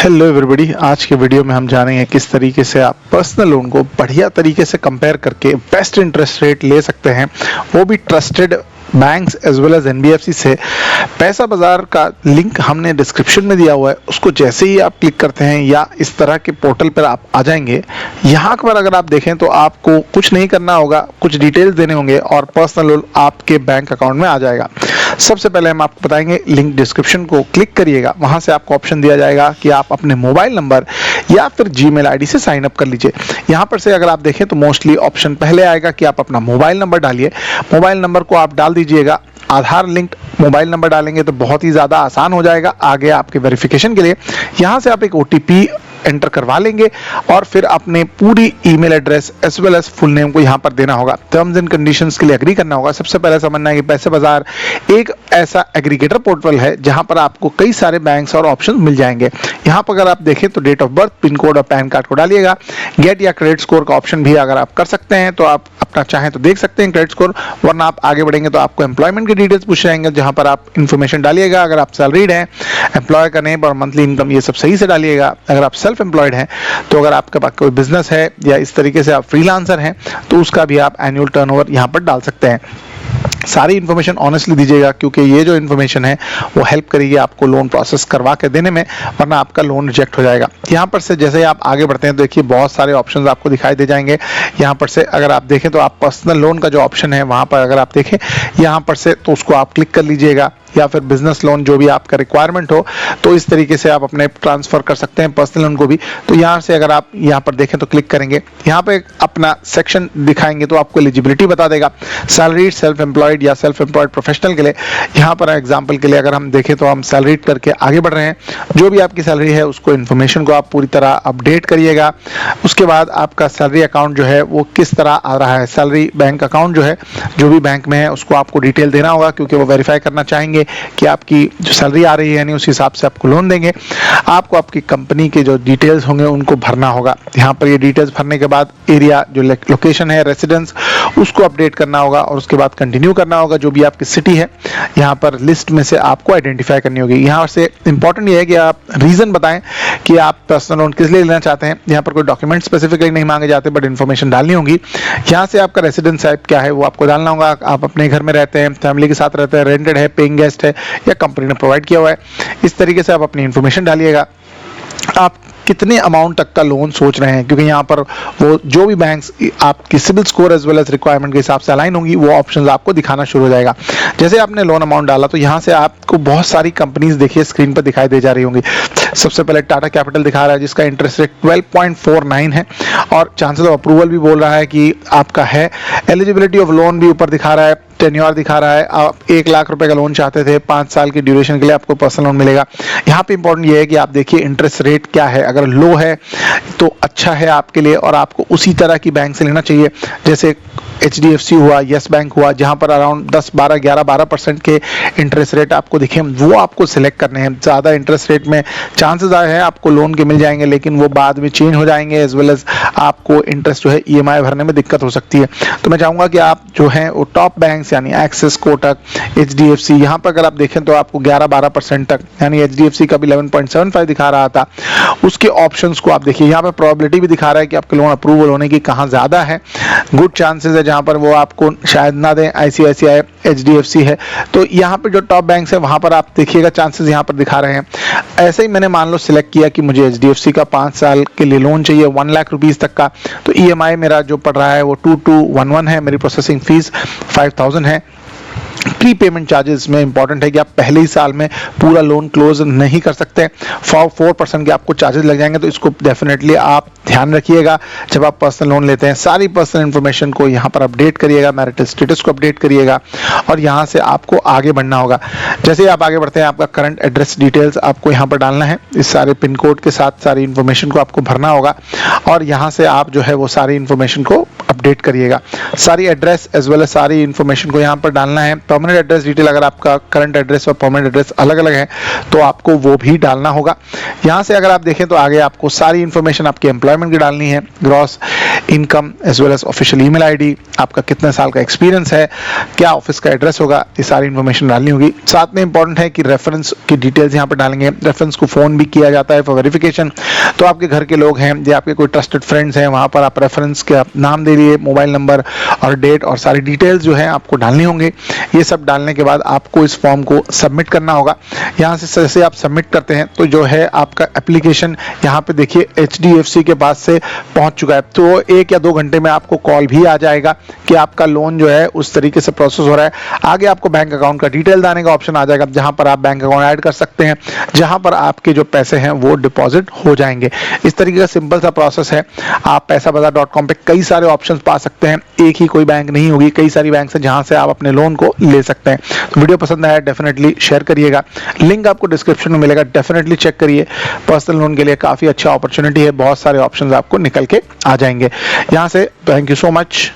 Hello everybody, आज के video में हम जानेंगे किस तरीके से आप पर्सनल लोन को बढ़िया तरीके से कंपेयर करके बेस्ट इंटरेस्ट रेट ले सकते हैं, वो भी trusted banks as well as NBFC से। पैसा बाजार का लिंक हमने डिस्क्रिप्शन में दिया हुआ है, उसको जैसे ही आप क्लिक करते हैं या इस तरह के पोर्टल पर आप आ जाएंगे। यहाँ पर अगर आप देखें तो आपको कुछ नहीं करना होगा, कुछ डिटेल्स देने होंगे और पर्सनल लोन आपके बैंक अकाउंट में आ जाएगा। सबसे पहले हम आपको बताएंगे, लिंक डिस्क्रिप्शन को क्लिक करिएगा, वहां से आपको ऑप्शन दिया जाएगा कि आप अपने मोबाइल नंबर या फिर जीमेल आईडी से साइन अप कर लीजिए। यहां पर से अगर आप देखें तो मोस्टली ऑप्शन पहले आएगा कि आप अपना मोबाइल नंबर डालिए। मोबाइल नंबर को आप डाल दीजिएगा। आधार लिंक्ड मोबाइल नंबर डालेंगे तो बहुत ही ज़्यादा आसान हो जाएगा आगे आपके वेरिफिकेशन के लिए। यहाँ से आप एक ओटीपी एंटर करवा लेंगे और फिर अपने पूरी email address as well as full name को यहाँ पर देना होगा। टर्म्स एंड कंडीशंस के लिए एग्री करना होगा। सबसे पहले समझना है कि पैसे बाजार एक ऐसा एग्रीगेटर पोर्टल है जहाँ पर आपको कई सारे बैंक्स और ऑप्शन मिल जाएंगे। यहाँ पर अगर आप देखें तो date of birth, pin code और पैन कार्ड को डालिएगा। गेट या क्रेडिट स्कोर का ऑप्शन भी अगर आप कर सकते हैं तो आप अपना चाहें तो देख सकते हैं क्रेडिट स्कोर, वरना आप आगे बढ़ेंगे तो आपको एम्प्लॉयमेंट की डिटेल्स पूछ जाएंगे, जहाँ पर आप इन्फॉर्मेशन डालिएगा। अगर आप सैलरीड हैं, एम्प्लॉय का नेम और मंथली इनकम ये सब सही से डालिएगा। अगर आप सेल्फ एम्प्लॉयड हैं तो अगर आपके पास कोई बिजनेस है या इस तरीके से आप फ्रीलांसर हैं तो उसका भी आप एनुअल टर्नओवर यहाँ पर डाल सकते हैं। सारी इन्फॉर्मेशन ऑनेस्टली दीजिएगा, क्योंकि ये जो इन्फॉर्मेशन है वो हेल्प करेगी आपको लोन प्रोसेस करवा के देने में, वरना आपका लोन रिजेक्ट हो जाएगा। यहाँ पर से जैसे ही आप आगे बढ़ते हैं तो देखिए बहुत सारे ऑप्शंस आपको दिखाई दे जाएंगे। यहाँ पर से अगर आप देखें तो आप पर्सनल लोन का जो ऑप्शन है वहाँ पर अगर आप देखें यहाँ पर से तो उसको आप क्लिक कर लीजिएगा, या फिर बिजनेस लोन जो भी आपका रिक्वायरमेंट हो तो इस तरीके से आप अपने ट्रांसफर कर सकते हैं पर्सनल लोन को भी। तो यहाँ से अगर आप यहाँ पर देखें तो क्लिक करेंगे, यहाँ पे अपना सेक्शन दिखाएंगे तो आपको एलिजिबिलिटी बता देगा। सैलरीड, सेल्फ एम्प्लॉयड या सेल्फ एम्प्लॉयड प्रोफेशनल के लिए यहाँ पर एग्जाम्पल के लिए अगर हम देखें तो हम सैलरीड करके आगे बढ़ रहे हैं। जो भी आपकी सैलरी है उसको इन्फॉर्मेशन को आप पूरी तरह अपडेट करिएगा। उसके बाद आपका सैलरी अकाउंट जो है वो किस तरह आ रहा है, सैलरी बैंक अकाउंट जो है जो भी बैंक में है उसको आपको डिटेल देना होगा, क्योंकि वो वेरीफाई करना चाहेंगे कि आपकी जो सैलरी आ रही है यानी उस हिसाब से आपको लोन देंगे। आपको आपकी कंपनी के जो डिटेल्स होंगे उनको भरना होगा। यहाँ पर ये डिटेल्स भरने के बाद एरिया जो लोकेशन है, रेसिडेंस, उसको अपडेट करना होगा और उसके बाद कंटिन्यू करना होगा। जो भी आपकी सिटी है यहाँ पर लिस्ट में से आपको आइडेंटिफाई करनी होगी। यहाँ से इंपॉर्टेंट ये है कि आप रीजन बताएं कि आप पर्सनल लोन किस लिए लेना चाहते हैं। यहाँ पर कोई डॉक्यूमेंट स्पेसिफिकली नहीं मांगे जाते, बट इन्फॉर्मेशन डालनी होगी। यहाँ से आपका रेसिडेंस टाइप क्या है वो आपको डालना होगा। आप अपने घर में रहते हैं, फैमिली के साथ रहते हैं, रेंटेड है, पेइंग गेस्ट है या कंपनी ने प्रोवाइड किया हुआ है। इस तरीके से आप अपनी इन्फॉर्मेशन डालिएगा। आप कितने अमाउंट तक का लोन सोच रहे हैं, क्योंकि यहाँ पर वो जो भी बैंक्स आपकी CIBIL score as well as requirement के हिसाब से अलाइन होंगी वो ऑप्शंस आपको दिखाना शुरू हो जाएगा। जैसे आपने लोन अमाउंट डाला तो यहाँ से आपको बहुत सारी कंपनीज देखिए स्क्रीन पर दिखाई दे जा रही होंगी। सबसे पहले टाटा कैपिटल दिखा रहा है जिसका इंटरेस्ट रेट 12.49 है और चांसेस ऑफ अप्रूवल भी बोल रहा है कि आपका है। एलिजिबिलिटी ऑफ लोन भी ऊपर दिखा रहा है, टेन्योर दिखा रहा है। आप 1 लाख रुपए का लोन चाहते थे, 5 साल की ड्यूरेशन के लिए आपको पर्सनल लोन मिलेगा। यहाँ पे इंपॉर्टेंट ये है कि आप देखिए इंटरेस्ट रेट क्या है। अगर लो है तो अच्छा है आपके लिए और आपको उसी तरह की बैंक से लेना चाहिए, जैसे HDFC हुआ, यस बैंक हुआ, जहाँ पर अराउंड 10, 12, 11, 12% के इंटरेस्ट रेट आपको दिखे, वो आपको सिलेक्ट करने हैं। ज़्यादा इंटरेस्ट रेट में चांसेस आए हैं आपको लोन के मिल जाएंगे, लेकिन वो बाद में चेंज हो जाएंगे, एज वेल एज आपको इंटरेस्ट जो है EMI भरने में दिक्कत हो सकती है। तो मैं चाहूँगा कि आप जो है वो टॉप बैंक्स यानी एक्सिस, कोटक, HDFC, यहाँ पर अगर आप देखें तो आपको 11-12% तक, यानी HDFC का भी 11.75 दिखा रहा था, उसके ऑप्शंस को आप देखिए। यहाँ पर प्रोबेबिलिटी भी दिखा रहा है कि आपके लोन अप्रूवल होने की कहाँ ज़्यादा है। गुड चांसेस है जहाँ पर वो आपको शायद ना दें, ICICI, HDFC है। तो यहाँ पे जो टॉप बैंक्स है वहाँ पर आप देखिएगा चांसेस यहाँ पर दिखा रहे हैं। ऐसे ही मैंने मान लो सिलेक्ट किया कि मुझे HDFC का 5 साल के लिए लोन चाहिए 1 लाख रुपीस तक का, तो EMI मेरा जो पड़ रहा है वो 2211 है, मेरी प्रोसेसिंग फीस 5000 है। प्री पेमेंट चार्जेस में इंपॉर्टेंट है कि आप पहले ही साल में पूरा लोन क्लोज नहीं कर सकते। 4% के आपको चार्जेस लग जाएंगे, तो इसको डेफिनेटली आप ध्यान रखिएगा जब आप पर्सनल लोन लेते हैं। सारी पर्सनल इन्फॉर्मेशन को यहाँ पर अपडेट करिएगा, मैरिटल स्टेटस को अपडेट करिएगा और यहाँ से आपको आगे बढ़ना होगा। जैसे ही आप आगे बढ़ते हैं आपका करंट एड्रेस डिटेल्स आपको यहाँ पर डालना है। इस सारे पिन कोड के साथ सारी इन्फॉर्मेशन को आपको भरना होगा और यहाँ से आप जो है वो सारी इन्फॉर्मेशन को अपडेट करिएगा। सारी एड्रेस एज वेल एज सारी इन्फॉर्मेशन को यहाँ पर डालना है। परमानेंट एड्रेस डिटेल, अगर आपका करंट एड्रेस और परमानेंट एड्रेस अलग अलग है तो आपको वो भी डालना होगा। यहाँ से अगर आप देखें तो आगे आपको सारी इंफॉर्मेशन आपकी एम्प्लॉयमेंट की डालनी है, gross income as well as official email ID, आपका कितने साल का एक्सपीरियंस है, क्या ऑफिस का एड्रेस होगा, ये सारी इंफॉर्मेशन डालनी होगी। साथ में इंपॉर्टेंट है कि रेफरेंस की डिटेल्स यहाँ पर डालेंगे। रेफरेंस को फोन भी किया जाता है फॉर वेरिफिकेशन, तो आपके घर के लोग हैं या आपके कोई ट्रस्टेड फ्रेंड्स हैं, वहाँ पर आप रेफरेंस का नाम दे दिए, मोबाइल नंबर और डेट और सारी डिटेल्स जो है आपको डालनी होंगे। ये सब डालने के बाद आपको इस फॉर्म को सबमिट करना होगा। यहाँ से जैसे आप सबमिट करते हैं तो जो है आपका एप्लीकेशन यहाँ पे देखिए HDFC के पास से पहुँच चुका है, तो 1 या 2 घंटे में आपको कॉल भी आ जाएगा कि आपका लोन जो है उस तरीके से प्रोसेस हो रहा है। आगे आपको बैंक अकाउंट का डिटेल डालने का ऑप्शन आ जाएगा, जहां पर आप बैंक अकाउंट ऐड कर सकते हैं, जहां पर आपके जो पैसे हैं वो डिपॉजिट हो जाएंगे। इस तरीके का सिंपल सा प्रोसेस है। आप पैसाबाजार.com पे कई सारे ऑप्शंस पा सकते हैं, एक ही कोई बैंक नहीं होगी, कई सारी बैंक है जहां से आप अपने लोन को ले सकते हैं। तो वीडियो पसंद आया डेफिनेटली शेयर करिएगा, लिंक आपको डिस्क्रिप्शन में मिलेगा, डेफिनेटली चेक करिए। पर्सनल लोन के लिए काफी अच्छा अपॉर्चुनिटी है, बहुत सारे ऑप्शंस आपको निकल के आ जाएंगे यहाँ से। Thank you so much.